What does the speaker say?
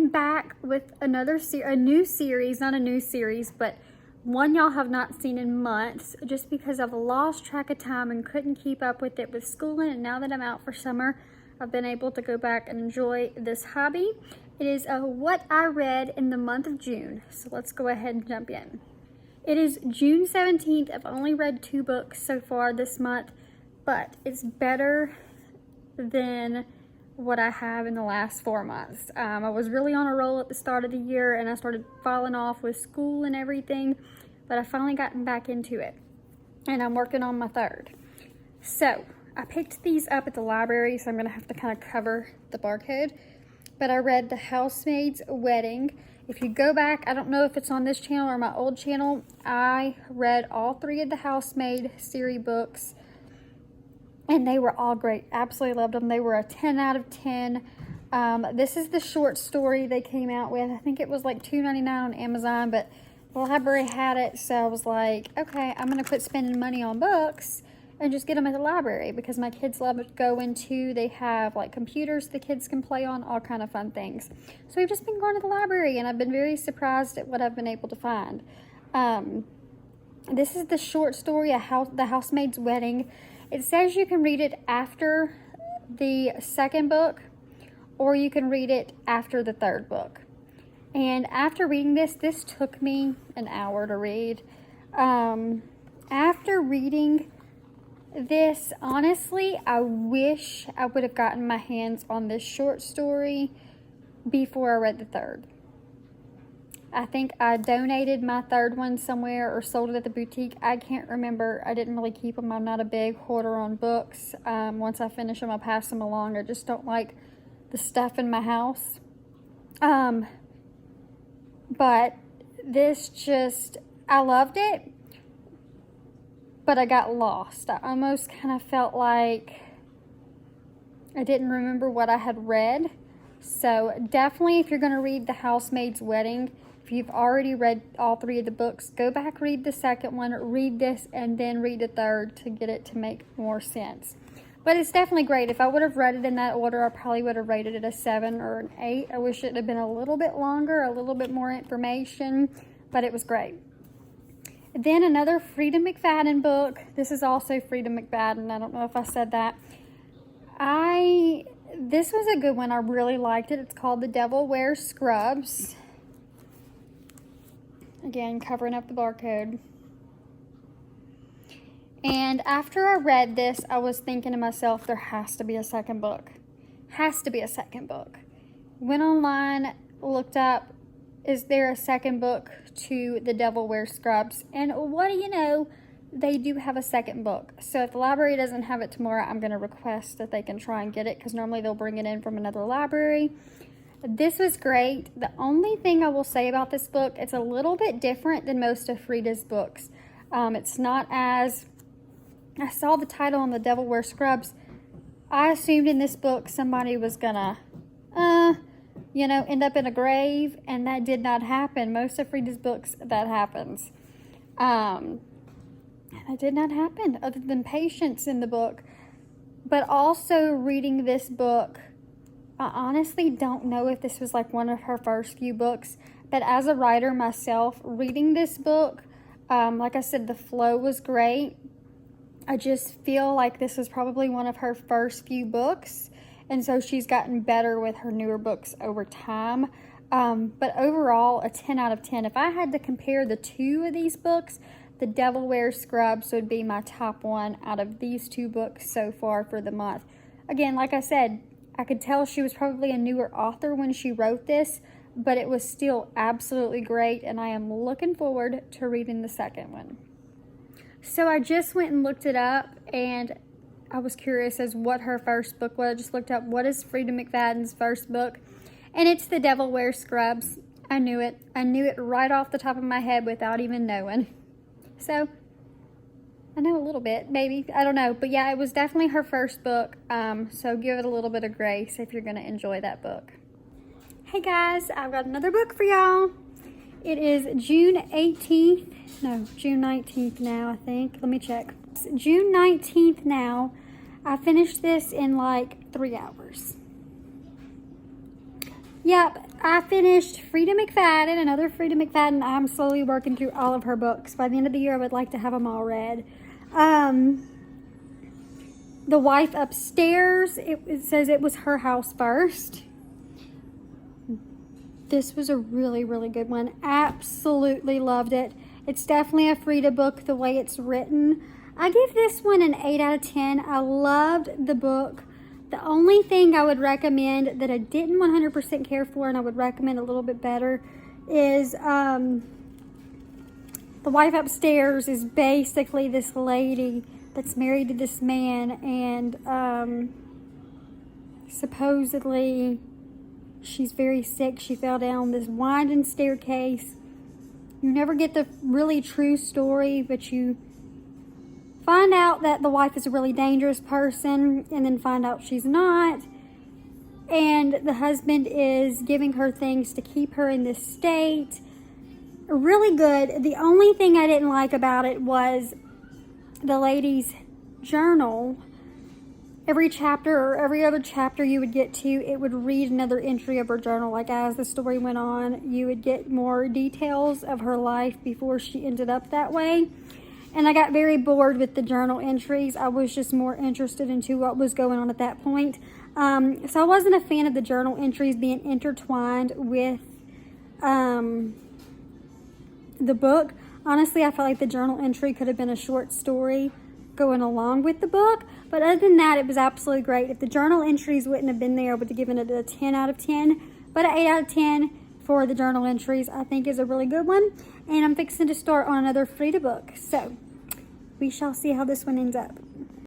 am back with a new series, not a new series, but one y'all have not seen in months, just because I've lost track of time and couldn't keep up with it with schooling. And now that I'm out for summer, I've been able to go back and enjoy this hobby. It is what I read in the month of June. So let's go ahead and jump in. It is June 17th. I've only read 2 books so far this month, but it's better than what I have in the last 4 months. I was really on a roll at the start of the year and I started falling off with school and everything, but I finally gotten back into it and I'm working on my 3rd. So I picked these up at the library, so I'm gonna have to kind of cover the barcode, but I read The Housemaid's Wedding. If you go back, I don't know if it's on this channel or my old channel, I read all 3 of the Housemaid series books. And they were all great. Absolutely loved them. They were a 10 out of 10. This is the short story they came out with. I think it was like $2.99 on Amazon, but the library had it. So I was like, okay, I'm going to quit spending money on books and just get them at the library, because my kids love to go into. They have like computers the kids can play on, all kind of fun things. So we've just been going to the library and I've been very surprised at what I've been able to find. This is the short story, The Housemaid's Wedding. It says you can read it after the 2nd book, or you can read it after the 3rd book. And after reading this took me an hour to read. After reading this, honestly, I wish I would have gotten my hands on this short story before I read the 3rd. I think I donated my 3rd one somewhere or sold it at the boutique. I can't remember. I didn't really keep them. I'm not a big hoarder on books. Once I finish them, I pass them along. I just don't like the stuff in my house. But this just, I loved it, but I got lost. I almost kind of felt like I didn't remember what I had read. So definitely, if you're going to read The Housemaid's Wedding, if you've already read all 3 of the books, go back, read the 2nd one, read this, and then read the 3rd to get it to make more sense. But it's definitely great. If I would have read it in that order, I probably would have rated it a 7 or an 8. I wish it had been a little bit longer, a little bit more information, but it was great. Then another Freida McFadden book. This is also Freida McFadden. I don't know if I said that. This was a good one. I really liked it. It's called The Devil Wears Scrubs. Again, covering up the barcode. And after I read this, I was thinking to myself, there has to be a 2nd book. Has to be a 2nd book. Went online, looked up, is there a 2nd book to The Devil Wears Scrubs? And what do you know? They do have a 2nd book. So if the library doesn't have it tomorrow, I'm going to request that they can try and get it, because normally they'll bring it in from another library. This was great. The only thing I will say about this book, it's a little bit different than most of Freida's books. It's not as, I saw the title on The Devil Wears Scrubs. I assumed in this book somebody was gonna, end up in a grave, and that did not happen. Most of Freida's books, that happens. That did not happen, other than Patience in the book. But also reading this book, I honestly don't know if this was like one of her first few books, but as a writer myself, reading this book, like I said, the flow was great. I just feel like this was probably one of her first few books, and so she's gotten better with her newer books over time. But overall, a 10 out of 10. If I had to compare the 2 of these books, The Devil Wears Scrubs would be my top one out of these 2 books so far for the month. Again, like I said, I could tell she was probably a newer author when she wrote this, but it was still absolutely great, and I am looking forward to reading the 2nd one. So I just went and looked it up, and I was curious as what her first book was. I just looked up what is Freida McFadden's first book, and it's The Devil Wears Scrubs. I knew it. I knew it right off the top of my head without even knowing. So I know a little bit, maybe. I don't know. But yeah, it was definitely her first book. So give it a little bit of grace if you're going to enjoy that book. Hey guys, I've got another book for y'all. It is June 19th now, I think. Let me check. It's June 19th now. I finished this in like 3 hours. Yep, I finished Freida McFadden, another Freida McFadden. I'm slowly working through all of her books. By the end of the year, I would like to have them all read. The Wife Upstairs, it says it was her house first. This was a really, really good one. Absolutely loved it. It's definitely a Freida book the way it's written. I give this one an 8 out of 10. I loved the book. The only thing I would recommend that I didn't 100% care for and I would recommend a little bit better is The Wife Upstairs is basically this lady that's married to this man, and supposedly she's very sick. She fell down this winding staircase. You never get the really true story, but you find out that the wife is a really dangerous person, and then find out she's not. And the husband is giving her things to keep her in this state. Really good. The only thing I didn't like about it was the lady's journal. Every chapter or every other chapter you would get to, it would read another entry of her journal. Like as the story went on, you would get more details of her life before she ended up that way. And I got very bored with the journal entries. I was just more interested into what was going on at that point. So I wasn't a fan of the journal entries being intertwined with the book. Honestly, I felt like the journal entry could have been a short story going along with the book. But other than that, it was absolutely great. If the journal entries wouldn't have been there, I would have given it a 10 out of 10. But an 8 out of 10 for the journal entries, I think, is a really good one. And I'm fixing to start on another Freida book. So we shall see how this one ends up.